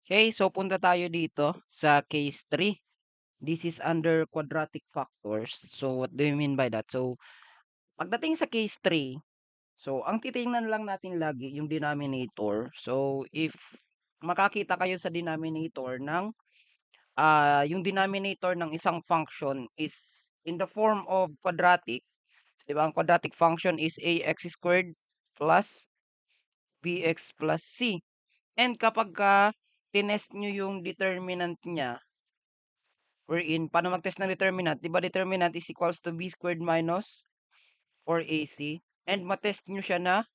Okay, so punta tayo dito sa case 3. This is under quadratic factors. So, what do you mean by that? So, pagdating sa case 3, so, ang titingnan lang natin lagi yung denominator. So, if makakita kayo sa denominator ng, yung denominator ng isang function is in the form of quadratic, di ba? Ang quadratic function is ax squared plus bx plus c. And kapag tinest nyo yung determinant niya, wherein, paano mag-test ng determinant? Di ba determinant is equals to b squared minus 4ac. And matest nyo siya na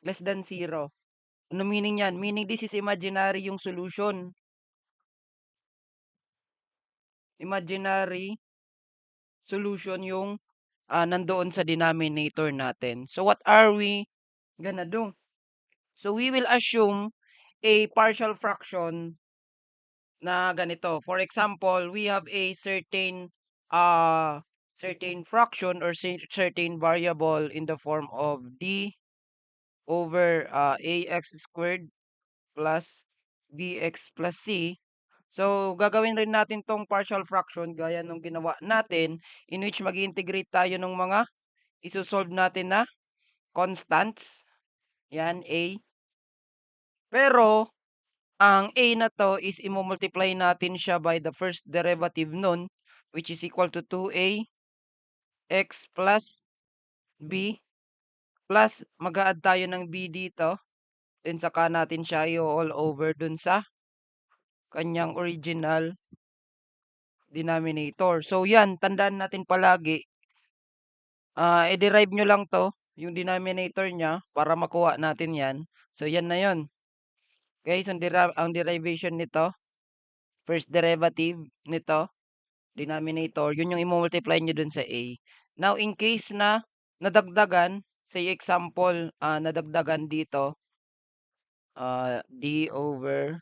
less than 0. Ano meaning yan? Meaning this is imaginary yung solution. Imaginary solution yung nandoon sa denominator natin. So what are we gonna do? So we will assume a partial fraction na ganito. For example, we have a certain fraction or certain variable in the form of d over ax squared plus bx plus c. So, gagawin rin natin tong partial fraction gaya nung ginawa natin in which mag-integrate tayo ng mga isosolve natin na constants. Yan, a. Pero, ang a na to is imomultiply natin siya by the first derivative nun, which is equal to 2a x plus b plus mag-a-add tayo ng b dito. Then saka natin siya i-all over dun sa kanyang original denominator. So yan, tandaan natin palagi, i-derive nyo lang to, yung denominator niya, para makuha natin yan. So yan na yon. Okay, so ang derivation nito, first derivative nito, denominator, yun yung i-multiply nyo dun sa a. Now, in case na nadagdagan, say example, nadagdagan dito, d over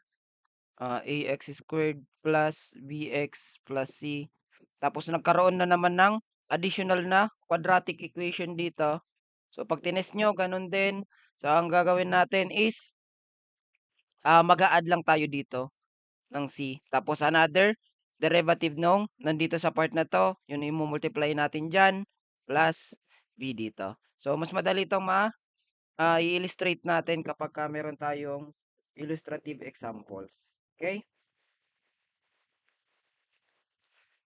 ax squared plus bx plus c. Tapos nagkaroon na naman ng additional na quadratic equation dito. So pag tinest nyo, ganun din. So ang gagawin natin is mag-a-add lang tayo dito ng c. Tapos another derivative nung nandito sa part na to, yun yung multiply natin dyan, plus b dito. So mas madali itong i-illustrate natin kapag meron tayong illustrative examples. Okay?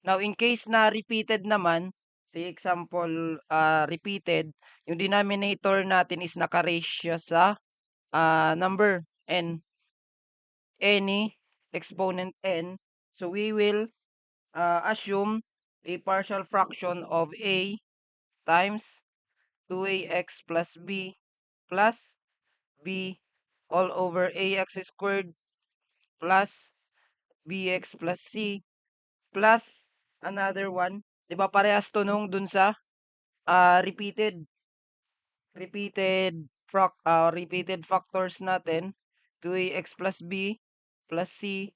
Now, in case na repeated naman, say example, repeated, yung denominator natin is naka-ratio sa number n, any exponent n. So, we will assume a partial fraction of a times 2ax plus b plus b all over ax squared plus bx plus c plus another one. 'Di ba parehas to nung dun sa repeated repeated factors natin, 2ax plus b plus c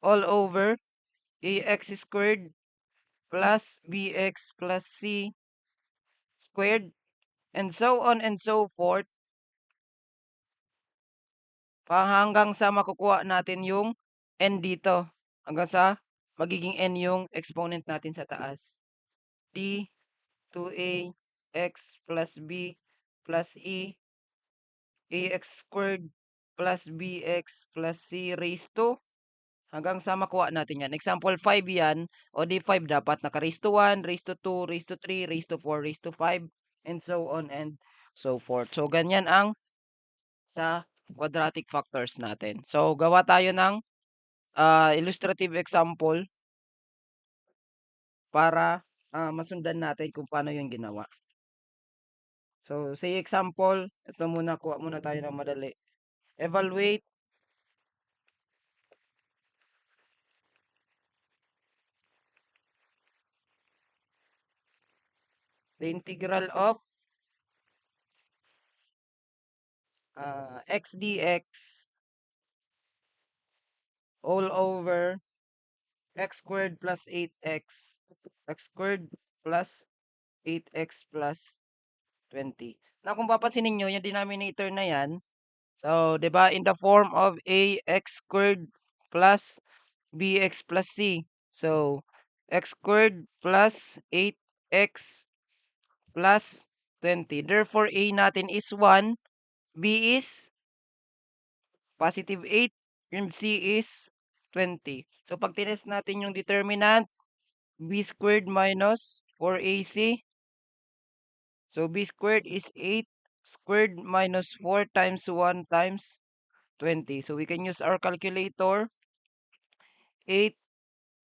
all over ax squared plus bx plus c squared and so on and so forth hanggang sa makukuha natin yung n dito. Hanggang sa magiging n yung exponent natin sa taas. D 2a x plus b plus ax squared plus bx plus c raised to hanggang sa makuha natin yan. Example 5 yan. O di 5 dapat naka-raised to 1, raised to 2, raised to 3, raised to 4, raised to 5, and so on and so forth. So, ganyan ang sa quadratic factors natin. So, gawa tayo ng illustrative example para masundan natin kung paano yung ginawa. So, say example, ito muna, kuha muna tayo ng madali. Evaluate the integral of x dx all over x squared plus 8x x squared plus 8x plus 20. Now, kung papansinin nyo, yung denominator na yan, so, di ba, in the form of ax squared plus bx plus c. So, x squared plus 8x plus 20. Therefore, a natin is 1, b is positive 8, and c is 20. So, pag tinest natin yung determinant, b squared minus 4ac. So, b squared is 8 squared minus 4 times 1 times 20. So, we can use our calculator. 8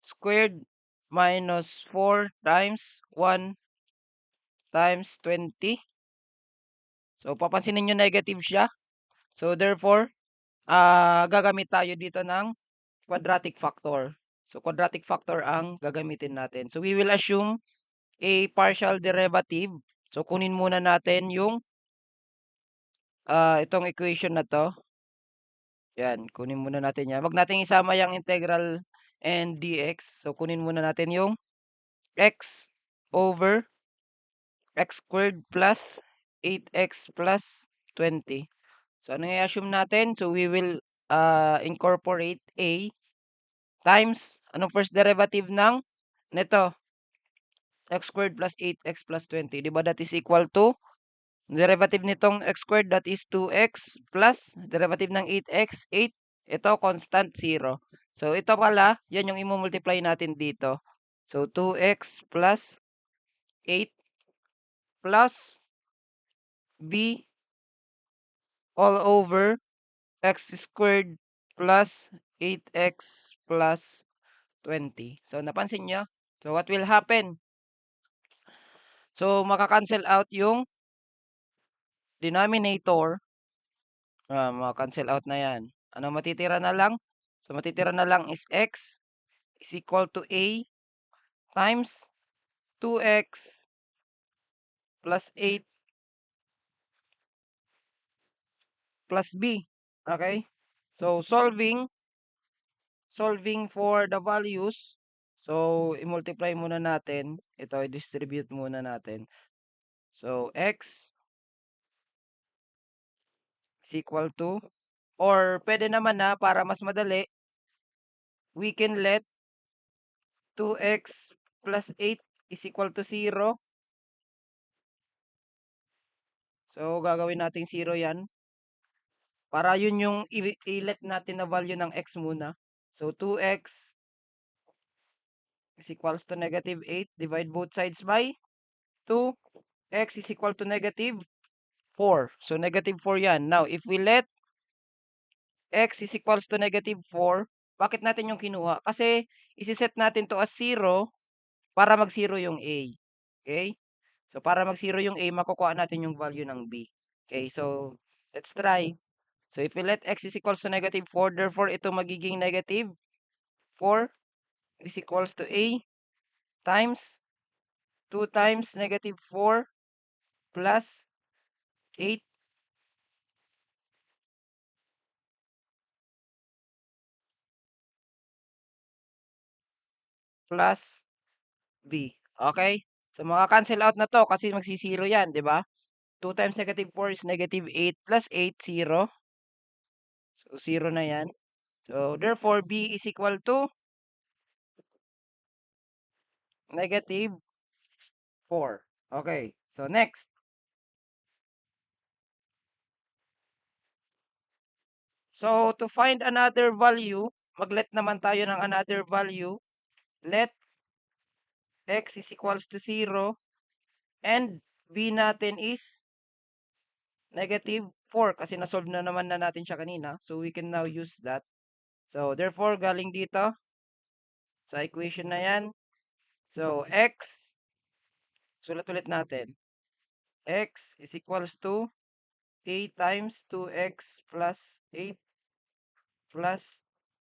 squared minus 4 times 1 times 20. So, papansinin nyo negative siya. So, therefore, gagamit tayo dito ng quadratic factor. So, quadratic factor ang gagamitin natin. So, we will assume a partial derivative. So, kunin muna natin yung itong equation na to. Yan, kunin muna natin yan. Wag natin isama yung integral and dx. So, kunin muna natin yung x over x squared plus 8x plus 20. So, ano i-assume natin? So, we will incorporate a times, anong first derivative ng nito? X squared plus 8x plus 20. Diba that is equal to derivative nitong x squared, that is 2x plus derivative ng 8x, 8. Ito, constant, 0. So, ito pala, yan yung i-multiply natin dito. So, 2x plus 8 plus b all over x squared plus 8x plus 20. So, napansin nyo? So, what will happen? So, makakancel out yung denominator. Makakancel out na yan. Ano matitira na lang? So, matitira na lang is x is equal to a times 2x plus 8 plus b. Okay? So, solving for the values. So, i-multiply muna natin. Ito, i-distribute muna natin. So, x is equal to, or pwede naman na, para mas madali, we can let 2x plus 8 is equal to 0. So, gagawin natin 0 yan. Para yun yung i-let natin na value ng x muna. So, 2x is equals to negative 8. Divide both sides by 2. X is equal to negative 4. So, negative 4 yan. Now, if we let x is equals to negative 4, bakit natin yung kinuha? Kasi, isi-set natin to as 0 para mag-0 yung a. Okay? So, para mag-0 yung a, makukuha natin yung value ng b. Okay, so, let's try. So, if we let x is equals to negative 4, therefore, ito magiging negative 4 is equals to a times 2 times negative 4 plus 8 plus b. Okay? So, maka-cancel out na to kasi magsi-0 yan, di ba? 2 times negative 4 is negative 8 plus 8, 0. So, 0 na yan. So, therefore, b is equal to negative 4. Okay. So, next. So, to find another value, mag-let naman tayo ng another value. Let x is equals to 0 and b natin is negative 4 kasi na-solve na naman na natin siya kanina. So, we can now use that. So, therefore, galing dito sa equation na yan. So, x, sulat ulit natin. X is equals to a times 2x plus 8 plus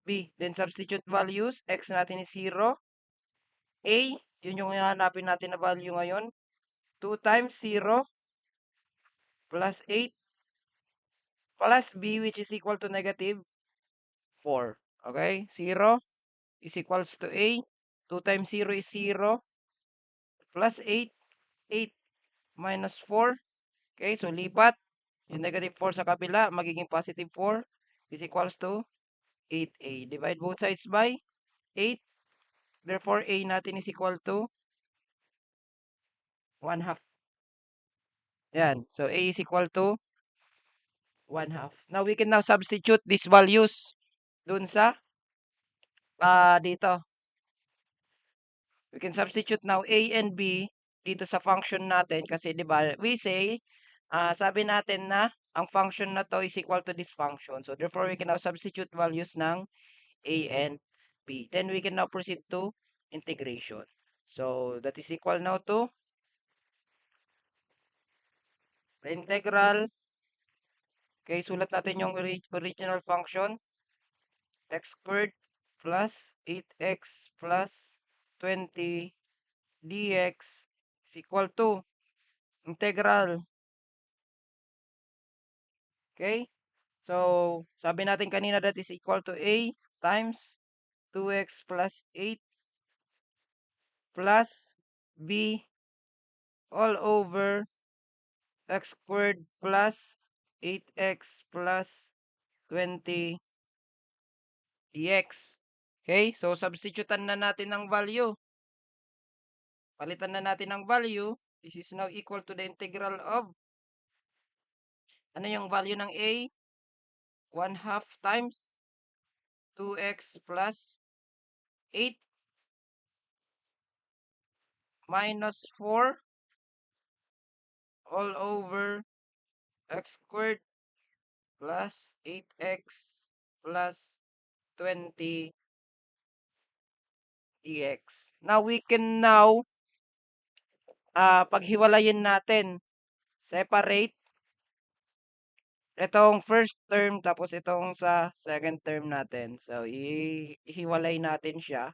b. Then, substitute values. X natin is 0. A, yun yung hahanapin natin na value ngayon. 2 times 0 plus 8 plus b, which is equal to negative 4. Okay? 0 is equals to a. 2 times 0 is 0 plus 8. 8 minus 4. Okay? So, lipat. Yung negative 4 sa kabila, magiging positive 4 is equals to 8a. Divide both sides by 8. Therefore, a natin is equal to 1 half. Yan. So, a is equal to 1 half. Now, we can now substitute these values dun sa dito. We can substitute now a and b dito sa function natin kasi 'di ba we say sabi natin na ang function na to is equal to this function. So therefore we can now substitute values ng a and b. Then we can now proceed to integration. So that is equal now to the integral. Okay, sulat natin yung original function x squared plus 8x plus 20 dx is equal to integral. Okay? So, sabi natin kanina that is equal to a times 2x plus 8 plus b all over x squared plus 8x plus 20 dx. Okay? So, substitutean na natin ng value. Palitan na natin ng value. This is now equal to the integral of ano yung value ng a? 1 half times 2x plus 8 minus 4 all over x squared plus 8x plus 20 dx. Now, we can now paghiwalayin natin. Separate itong first term tapos itong sa second term natin. So, ihiwalay natin siya.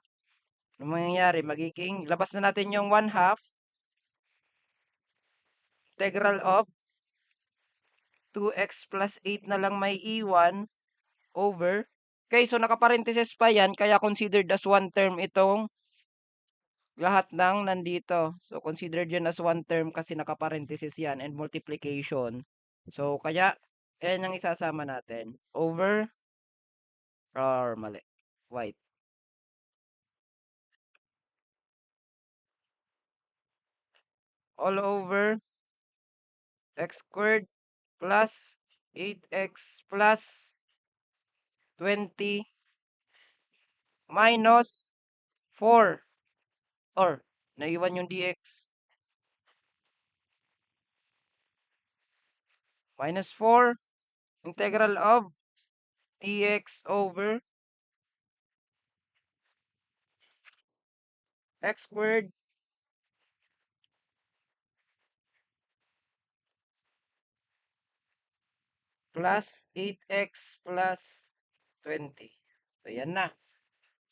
Ano mangyayari? Magiging, labas na natin yung 1 half integral of 2x plus 8 na lang may iwan over. Okay, so nakaparenthesis pa yan, kaya considered as one term itong lahat ng nandito. So, considered yan as one term kasi nakaparenthesis yan and multiplication. So, kaya, yan ang isasama natin. Over, or mali, white. All over x squared plus 8x plus 20 minus 4. Or, naiwan yung dx. Minus 4 integral of dx over x squared plus 8x plus 20. So, yan na.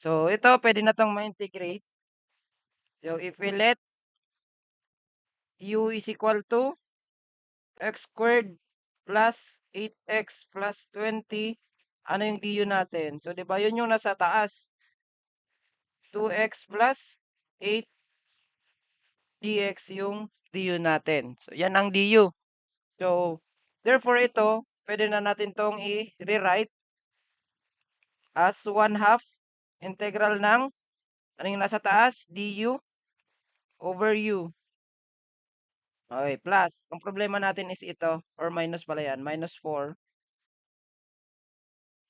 So, ito, pwede na itong ma-integrate. So, if we let u is equal to x squared plus 8x plus 20, ano yung du natin? So, di ba yun yung nasa taas? 2x plus 8 dx yung du natin. So, yan ang du. So, therefore, ito, pwede na natin tong i-rewrite as 1 half integral ng ano yung nasa taas? Du over u. Okay, plus. Ang problema natin is ito, or minus pala yan, minus 4.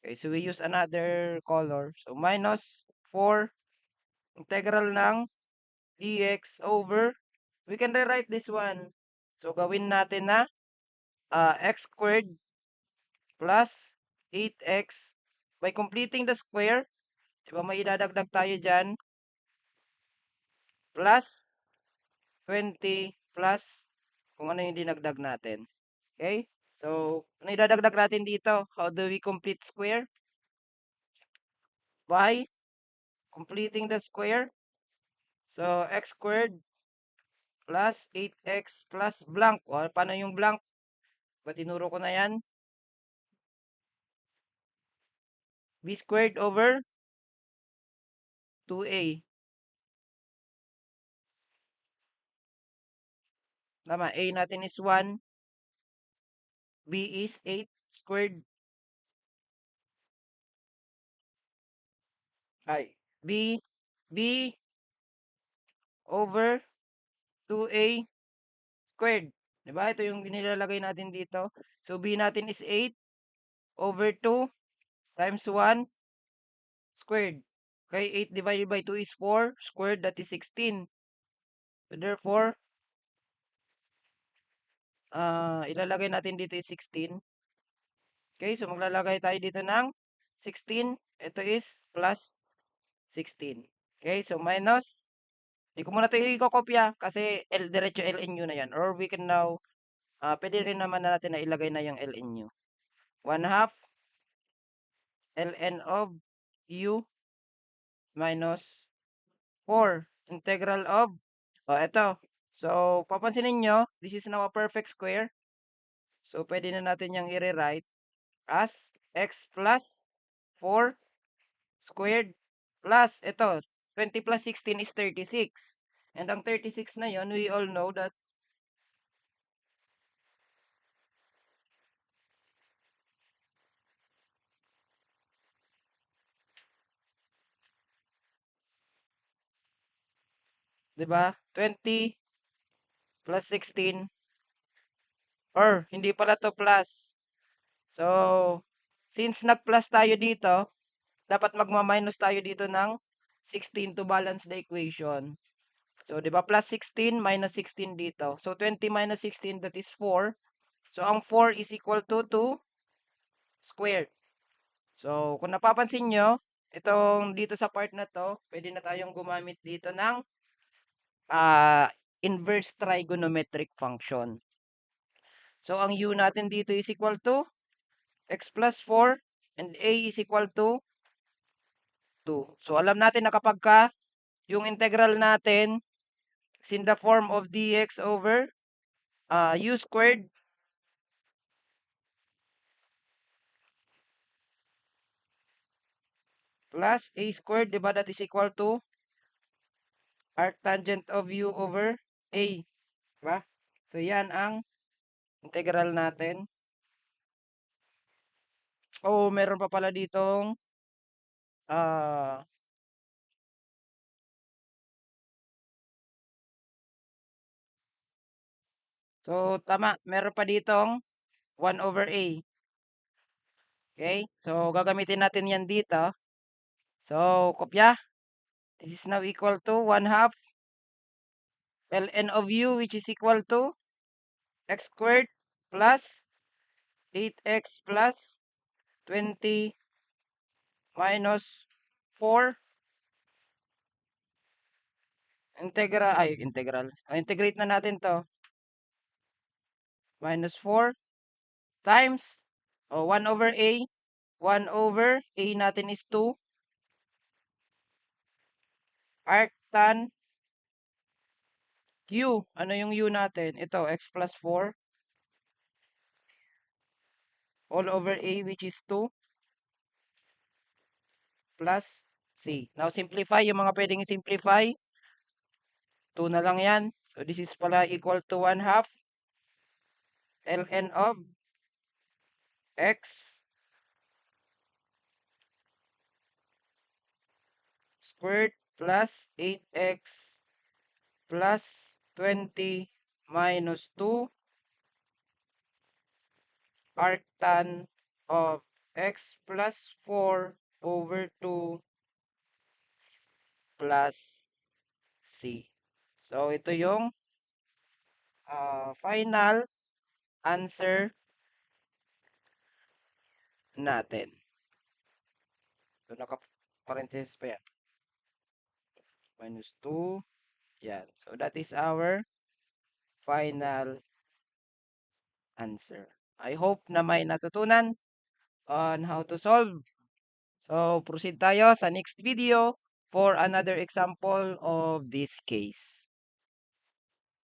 Okay, so we use another color. So, minus 4 integral ng dx over, we can rewrite this one. So, gawin natin na x squared plus 8x by completing the square. Diba may idadagdag tayo dyan? Plus 20 plus kung ano yung dinagdag natin. Okay? So, ano idadagdag natin dito? How do we complete square? By completing the square. So, x squared plus 8x plus blank. O, paano yung blank? Ba tinuro ko na yan? B squared over 2a. Tama, a natin is 1. B is 8 squared. ay B B over 2A squared. 'Di ba? Ito yung nilalagay natin dito. So, B natin is 8 over 2 times 1 squared. Okay, 8 divided by 2 is 4 squared, that is 16. So, therefore, ilalagay natin dito is 16. Okay, so maglalagay tayo dito ng 16. Ito is plus 16. Okay, so minus. Hindi ko muna ito ikokopya kasi diretso LNU na yan. Or we can now, pwede rin naman na natin na ilagay na yung LNU. 1 half ln of u minus 4 integral of, ito. So, papansinin nyo, this is now a perfect square. So, pwede na natin yung i-rewrite as x plus 4 squared plus, ito, 20 plus 16 is 36. And ang 36 na yon, we all know that, di ba? 20 plus 16, or hindi pala to plus. So, since nag-plus tayo dito, dapat magma-minus tayo dito ng 16 to balance the equation. So, di ba, plus 16 minus 16 dito. So, 20 minus 16, that is 4. So, ang 4 is equal to 2 squared. So, kung napapansin nyo, itong dito sa part na to, pwede na tayong gumamit dito ng inverse trigonometric function. So, ang u natin dito is equal to x plus 4 and a is equal to 2. So, alam natin na kapag yung integral natin is in the form of dx over u squared plus a squared, diba, that is equal to arctangent of u over a. Diba? So, yan ang integral natin. Oh, meron pa pala ditong ah so, tama. Meron pa ditong 1 over a. Okay? So, gagamitin natin yan dito. So, kopya. This is now equal to 1 half ln of u, which is equal to x squared plus 8x plus 20 minus 4 integral. Integrate na natin to. Minus 4 times 1 over a. 1 over a natin is 2. Arctan u. Ano yung u natin? Ito, x plus 4 all over a, which is 2 plus c. Now, simplify. Yung mga pwedeng simplify, 2 na lang yan. So, this is pala equal to 1 half ln of x squared plus 8x plus 20 minus 2 arctan of x plus 4 over 2 plus c. So, ito yung final answer natin. So, naka-parenthesis pa yan. Minus 2. Yan. So, that is our final answer. I hope na may natutunan on how to solve. So, proceed tayo sa next video for another example of this case.